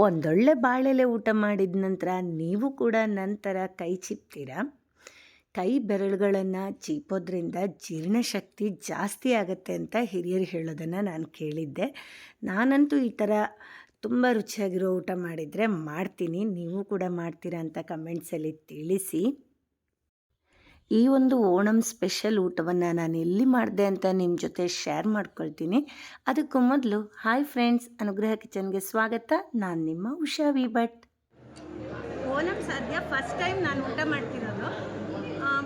ಒಂದೊಳ್ಳೆ ಬಾಳೆಲೆ ಊಟ ಮಾಡಿದ ನಂತರ ನೀವು ಕೂಡ ನಂತರ ಕೈ ಚಿಪ್ತೀರಾ? ಕೈ ಬೆರಳುಗಳನ್ನು ಚೀಪೋದ್ರಿಂದ ಜೀರ್ಣಶಕ್ತಿ ಜಾಸ್ತಿ ಆಗುತ್ತೆ ಅಂತ ಹಿರಿಯರು ಹೇಳೋದನ್ನು ನಾನು ಕೇಳಿದ್ದೆ. ನಾನಂತೂ ಈ ಥರ ತುಂಬ ರುಚಿಯಾಗಿರೋ ಊಟ ಮಾಡಿದರೆ ಮಾಡ್ತೀನಿ. ನೀವು ಕೂಡ ಮಾಡ್ತೀರಾ ಅಂತ ಕಮೆಂಟ್ಸಲ್ಲಿ ತಿಳಿಸಿ. ಈ ಒಂದು ಓಣಂ ಸ್ಪೆಷಲ್ ಊಟವನ್ನು ನಾನು ಎಲ್ಲಿ ಮಾಡಿದೆ ಅಂತ ನಿಮ್ಮ ಜೊತೆ ಶೇರ್ ಮಾಡ್ಕೊಳ್ತೀನಿ. ಅದಕ್ಕೂ ಮೊದಲು ಹಾಯ್ ಫ್ರೆಂಡ್ಸ್, ಅನುಗ್ರಹ ಕಿಚನ್ಗೆ ಸ್ವಾಗತ. ನಾನು ನಿಮ್ಮ ಉಷಾ ವಿ ಭಟ್. ಓಣಂ ಸದ್ಯ ಫಸ್ಟ್ ಟೈಮ್ ನಾನು ಊಟ ಮಾಡ್ತಿರೋದು.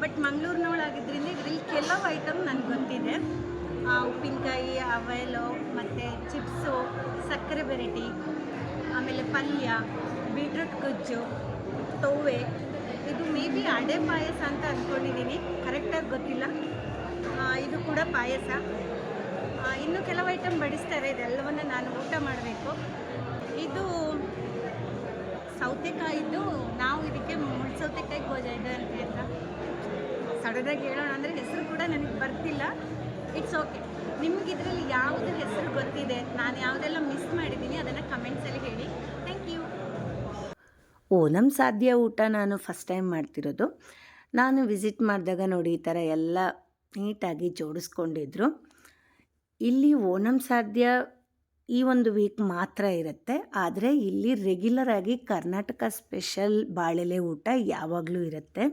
ಬಟ್ ಮಂಗಳೂರಿನವಳಾಗಿದ್ದರಿಂದ ಇದರಲ್ಲಿ ಕೆಲವು ಐಟಮ್ ನನಗೆ ಗೊತ್ತಿದೆ. ಉಪ್ಪಿನಕಾಯಿ, ಅವೆಲು, ಮತ್ತು ಚಿಪ್ಸು, ಸಕ್ಕರೆ ಬೆರಟಿ, ಆಮೇಲೆ ಪಲ್ಯ, ಬೀಟ್ರೂಟ್ ಗೊಜ್ಜು, ತೊವ್ವೆ. ಇದು ಮೇ ಬಿ ಅಡೆ ಪಾಯಸ ಅಂತ ಅಂದ್ಕೊಂಡಿದ್ದೀನಿ, ಕರೆಕ್ಟಾಗಿ ಗೊತ್ತಿಲ್ಲ. ಇದು ಕೂಡ ಪಾಯಸ. ಇನ್ನೂ ಕೆಲವು ಐಟಮ್ ಬಡಿಸ್ತಾರೆ, ಇದೆಲ್ಲವನ್ನು ನಾನು ಊಟ ಮಾಡಬೇಕು. ಇದು ಸೌತೆಕಾಯಿದ್ದು, ನಾವು ಇದಕ್ಕೆ ಮುಳ್ಳು ಸೌತೆಕಾಯಿ ಗೋಜ ಇದೆ ಅಂತ ಸಡನ್ನಾಗಿ ಹೇಳೋಣ ಅಂದರೆ ಹೆಸರು ಕೂಡ ನನಗೆ ಬರ್ತಿಲ್ಲ. It's okay. ನಿಮ್ಗೆ ಇದರಲ್ಲಿ ಯಾವುದು ಹೆಸರು ಗೊತ್ತಿದೆ, ನಾನು ಯಾವುದೆಲ್ಲ ಮಿಸ್ ಮಾಡಿದ್ದೀನಿ ಅದನ್ನು ಕಮೆಂಟ್ಸಲ್ಲಿ ಹೇಳಿ. Thank you. ಓಣಂ ಸಾಧ್ಯ ಊಟ ನಾನು ಫಸ್ಟ್ ಟೈಮ್ ಮಾಡ್ತಿರೋದು. ನಾನು ವಿಸಿಟ್ ಮಾಡಿದಾಗ ನೋಡಿ ಈ ಥರ ಎಲ್ಲ ನೀಟಾಗಿ ಜೋಡಿಸ್ಕೊಂಡಿದ್ರು. ಇಲ್ಲಿ ಓಣಂ ಸಾಧ್ಯ ಈ ಒಂದು ವೀಕ್ ಮಾತ್ರ ಇರುತ್ತೆ, ಆದರೆ ಇಲ್ಲಿ ರೆಗ್ಯುಲರ್ ಆಗಿ ಕರ್ನಾಟಕ ಸ್ಪೆಷಲ್ ಬಾಳೆಲೆ ಊಟ ಯಾವಾಗಲೂ ಇರುತ್ತೆ.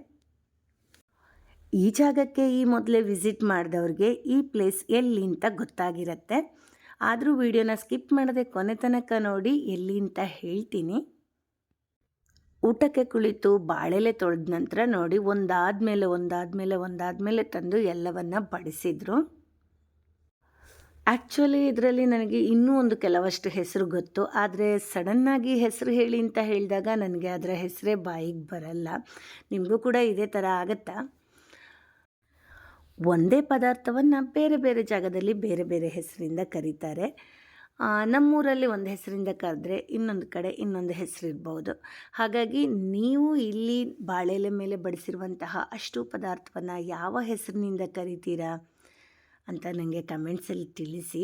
ಈ ಜಾಗಕ್ಕೆ ಈ ಮೊದಲೇ ವಿಸಿಟ್ ಮಾಡಿದವ್ರಿಗೆ ಈ ಪ್ಲೇಸ್ ಎಲ್ಲಿ ಅಂತ ಗೊತ್ತಾಗಿರುತ್ತೆ. ಆದರೂ ವಿಡಿಯೋನ ಸ್ಕಿಪ್ ಮಾಡದೆ ಕೊನೆ ತನಕ ನೋಡಿ, ಎಲ್ಲಿ ಅಂತ ಹೇಳ್ತೀನಿ. ಊಟಕ್ಕೆ ಕುಳಿತು ಬಾಳೆಲೆ ತೊಳೆದ ನಂತರ ನೋಡಿ ಒಂದಾದಮೇಲೆ ತಂದು ಎಲ್ಲವನ್ನು ಬಡಿಸಿದ್ರು. ಆ್ಯಕ್ಚುಲಿ ಇದರಲ್ಲಿ ನನಗೆ ಇನ್ನೂ ಒಂದು ಕೆಲವಷ್ಟು ಹೆಸರು ಗೊತ್ತು, ಆದರೆ ಸಡನ್ನಾಗಿ ಹೆಸರು ಹೇಳಿ ಅಂತ ಹೇಳಿದಾಗ ನನಗೆ ಅದರ ಹೆಸರೇ ಬಾಯಿಗೆ ಬರಲ್ಲ. ನಿಮಗೂ ಕೂಡ ಇದೇ ಥರ ಆಗುತ್ತಾ? ಒಂದೇ ಪದಾರ್ಥವನ್ನು ಬೇರೆ ಬೇರೆ ಜಾಗದಲ್ಲಿ ಬೇರೆ ಬೇರೆ ಹೆಸರಿಂದ ಕರೀತಾರೆ. ನಮ್ಮೂರಲ್ಲಿ ಒಂದು ಹೆಸರಿಂದ ಕರೆದ್ರೆ ಇನ್ನೊಂದು ಕಡೆ ಇನ್ನೊಂದು ಹೆಸರಿರ್ಬೋದು. ಹಾಗಾಗಿ ನೀವು ಇಲ್ಲಿ ಬಾಳೆಲೆ ಮೇಲೆ ಬಡಿಸಿರುವಂತಹ ಅಷ್ಟು ಪದಾರ್ಥವನ್ನು ಯಾವ ಹೆಸರಿನಿಂದ ಕರಿತೀರಾ ಅಂತ ನನಗೆ ಕಮೆಂಟ್ಸಲ್ಲಿ ತಿಳಿಸಿ.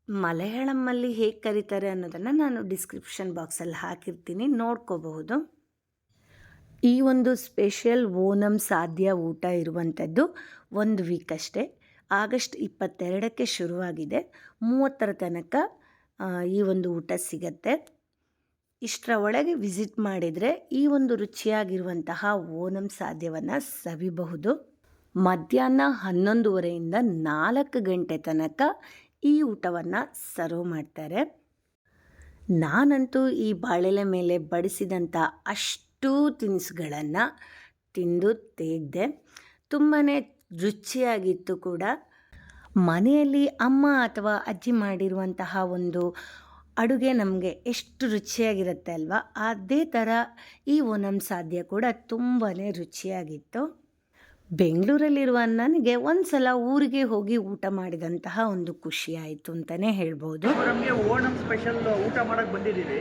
ಮಲಯಾಳಮಲ್ಲಿ ಹೇಗೆ ಕರೀತಾರೆ ಅನ್ನೋದನ್ನು ನಾನು ಡಿಸ್ಕ್ರಿಪ್ಷನ್ ಬಾಕ್ಸಲ್ಲಿ ಹಾಕಿರ್ತೀನಿ, ನೋಡ್ಕೋಬಹುದು. ಈ ಒಂದು ಸ್ಪೆಷಲ್ ಓಣಂ ಸಾಧ್ಯ ಊಟ ಇರುವಂಥದ್ದು 1 ವೀಕ್ ಅಷ್ಟೇ. ಆಗಸ್ಟ್ 22ಕ್ಕೆ ಶುರುವಾಗಿದೆ, 30ರ ತನಕ ಈ ಒಂದು ಊಟ ಸಿಗತ್ತೆ. ಇಷ್ಟರ ಒಳಗೆ ವಿಸಿಟ್ ಮಾಡಿದರೆ ಈ ಒಂದು ರುಚಿಯಾಗಿರುವಂತಹ ಓಣಂ ಸಾಧ್ಯವನ್ನು ಸವಿಬಹುದು. ಮಧ್ಯಾಹ್ನ 11:30ಯಿಂದ 4 ಗಂಟೆ ತನಕ ಈ ಊಟವನ್ನು ಸರ್ವ್ ಮಾಡ್ತಾರೆ. ನಾನಂತೂ ಈ ಬಾಳೆಲೆ ಮೇಲೆ ಬಡಿಸಿದಂಥ ಅಷ್ಟು ತಿನಿಸುಗಳನ್ನು ತಿಂದು ತೆಗೆದೆ. ತುಂಬಾ ರುಚಿಯಾಗಿತ್ತು ಕೂಡ. ಮನೆಯಲ್ಲಿ ಅಮ್ಮ ಅಥವಾ ಅಜ್ಜಿ ಮಾಡಿರುವಂತಹ ಒಂದು ಅಡುಗೆ ನಮಗೆ ಎಷ್ಟು ರುಚಿಯಾಗಿರುತ್ತೆ ಅಲ್ವಾ, ಅದೇ ಥರ ಈ ಓಣಂ ಸಾಧ್ಯ ಕೂಡ ತುಂಬಾ ರುಚಿಯಾಗಿತ್ತು. ಬೆಂಗಳೂರಲ್ಲಿರುವ ನನಗೆ ಒಂದು ಸಲ ಊರಿಗೆ ಹೋಗಿ ಊಟ ಮಾಡಿದಂತಹ ಒಂದು ಖುಷಿ ಆಯಿತು ಅಂತಲೇ ಹೇಳ್ಬೋದು. ನಮಗೆ ಓಣಂ ಸ್ಪೆಷಲ್ ಊಟ ಮಾಡೋಕ್ಕೆ ಬಂದಿದ್ದೀವಿ.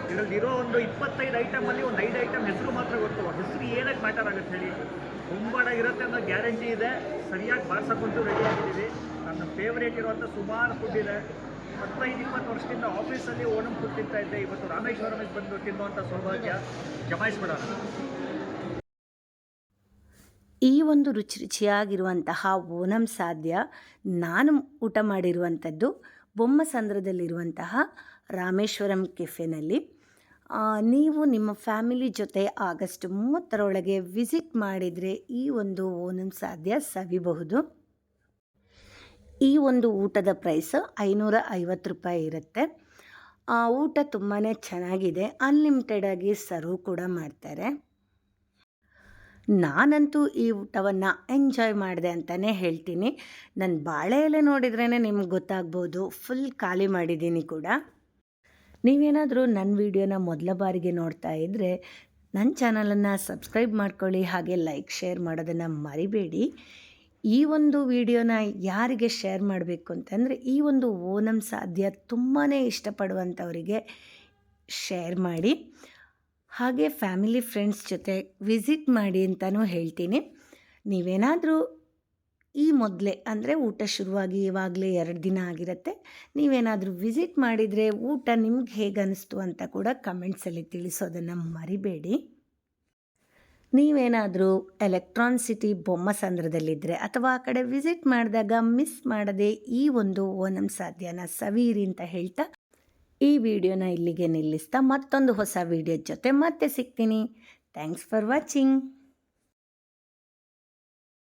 ಇದರಲ್ಲಿರೋ ಒಂದು 25 ಐಟಮಲ್ಲಿ ಒಂದು 5 ಐಟಮ್ ಹೆಸರು ಮಾತ್ರ ಗೊತ್ತು. ಹೆಸರು ಏನಕ್ಕೆ ಮ್ಯಾಟರ್ ಆಗುತ್ತೆ ಹೇಳಿ, ತುಂಬಾಡ ಇರುತ್ತೆ ಅನ್ನೋ ಗ್ಯಾರಂಟಿ ಇದೆ. ಸರಿಯಾಗಿ ಬಾರ್ಸಕ್ಕಂತೂ ರೆಡಿ ಆಗಿದ್ದೀವಿ. ನನ್ನ ಫೇವ್ರೇಟ್ ಇರುವಂಥ ಸುಮಾರು ಫುಡ್ ಇದೆ. 15-20 ವರ್ಷದಿಂದ ಆಫೀಸಲ್ಲಿ ಓಣಂ ಫುಡ್ ತಿಂತಾ ಇದ್ದೆ. ಇವತ್ತು ರಾಮೇಶ್ವರಮಿಗೆ ಬಂದು ತಿನ್ನುವಂಥ ಸೌಭಾಗ್ಯ ಜಮಾಯಿಸ್ಬಿಡೋಣ. ಈ ಒಂದು ರುಚಿಯಾಗಿರುವಂತಹ ಓಣಂ ಸಾಧ್ಯ ನಾನು ಊಟ ಮಾಡಿರುವಂಥದ್ದು ಬೊಮ್ಮಸಂದ್ರದಲ್ಲಿರುವಂತಹ ರಾಮೇಶ್ವರಂ ಕೆಫೆನಲ್ಲಿ. ನೀವು ನಿಮ್ಮ ಫ್ಯಾಮಿಲಿ ಜೊತೆ ಆಗಸ್ಟ್ 30ರೊಳಗೆ ವಿಸಿಟ್ ಮಾಡಿದರೆ ಈ ಒಂದು ಓಣಂ ಸಾಧ್ಯ ಸವಿಬಹುದು. ಈ ಒಂದು ಊಟದ ಪ್ರೈಸ್ 550 ರೂಪಾಯಿ ಇರುತ್ತೆ. ಊಟ ತುಂಬಾ ಚೆನ್ನಾಗಿದೆ, ಅನ್ಲಿಮಿಟೆಡ್ ಆಗಿ ಸರ್ವ್ ಕೂಡ ಮಾಡ್ತಾರೆ. ನಾನಂತೂ ಈ ಊಟವನ್ನು ಎಂಜಾಯ್ ಮಾಡಿದೆ ಅಂತಲೇ ಹೇಳ್ತೀನಿ. ನನ್ನ ಬಾಳೆ ಎಲೆ ನೋಡಿದ್ರೇ ನಿಮ್ಗೆ ಗೊತ್ತಾಗ್ಬೋದು, ಫುಲ್ ಖಾಲಿ ಮಾಡಿದ್ದೀನಿ ಕೂಡ. ನೀವೇನಾದರೂ ನನ್ನ ವಿಡಿಯೋನ ಮೊದಲ ಬಾರಿಗೆ ನೋಡ್ತಾ ಇದ್ದರೆ ನನ್ನ ಚಾನಲನ್ನು ಸಬ್ಸ್ಕ್ರೈಬ್ ಮಾಡ್ಕೊಳ್ಳಿ, ಹಾಗೆ ಲೈಕ್ ಶೇರ್ ಮಾಡೋದನ್ನು ಮರಿಬೇಡಿ. ಈ ಒಂದು ವಿಡಿಯೋನ ಯಾರಿಗೆ ಶೇರ್ ಮಾಡಬೇಕು ಅಂತಂದರೆ, ಈ ಒಂದು ಓಣಂ ಸಾಧ್ಯ ತುಂಬಾ ಇಷ್ಟಪಡುವಂಥವರಿಗೆ ಶೇರ್ ಮಾಡಿ, ಹಾಗೆ ಫ್ಯಾಮಿಲಿ ಫ್ರೆಂಡ್ಸ್ ಜೊತೆ ವಿಸಿಟ್ ಮಾಡಿ ಅಂತಲೂ ಹೇಳ್ತೀನಿ. ನೀವೇನಾದರೂ ಈ ಮೊದಲೇ ಅಂದರೆ ಊಟ ಶುರುವಾಗಿ ಇವಾಗಲೇ 2 ದಿನ ಆಗಿರುತ್ತೆ. ನೀವೇನಾದರೂ ವಿಸಿಟ್ ಮಾಡಿದರೆ ಊಟ ನಿಮ್ಗೆ ಹೇಗೆ ಅನ್ನಿಸ್ತು ಅಂತ ಕೂಡ ಕಮೆಂಟ್ಸಲ್ಲಿ ತಿಳಿಸೋದನ್ನು ಮರಿಬೇಡಿ. ನೀವೇನಾದರೂ ಎಲೆಕ್ಟ್ರಾನ್ ಸಿಟಿ ಬೊಮ್ಮಸಂದ್ರದಲ್ಲಿದ್ದರೆ ಅಥವಾ ಆ ಕಡೆ ವಿಸಿಟ್ ಮಾಡಿದಾಗ ಮಿಸ್ ಮಾಡದೆ ಈ ಒಂದು ಓಣಂ ಸಾದ್ಯನ ಸವಿಯಿರಿ ಅಂತ ಹೇಳ್ತಾ ಈ ವಿಡಿಯೋನ ಇಲ್ಲಿಗೆ ನಿಲ್ಲಿಸ್ತಾ ಮತ್ತೊಂದು ಹೊಸ ವಿಡಿಯೋ ಜೊತೆ ಮತ್ತೆ ಸಿಗ್ತೀನಿ. Thanks for watching.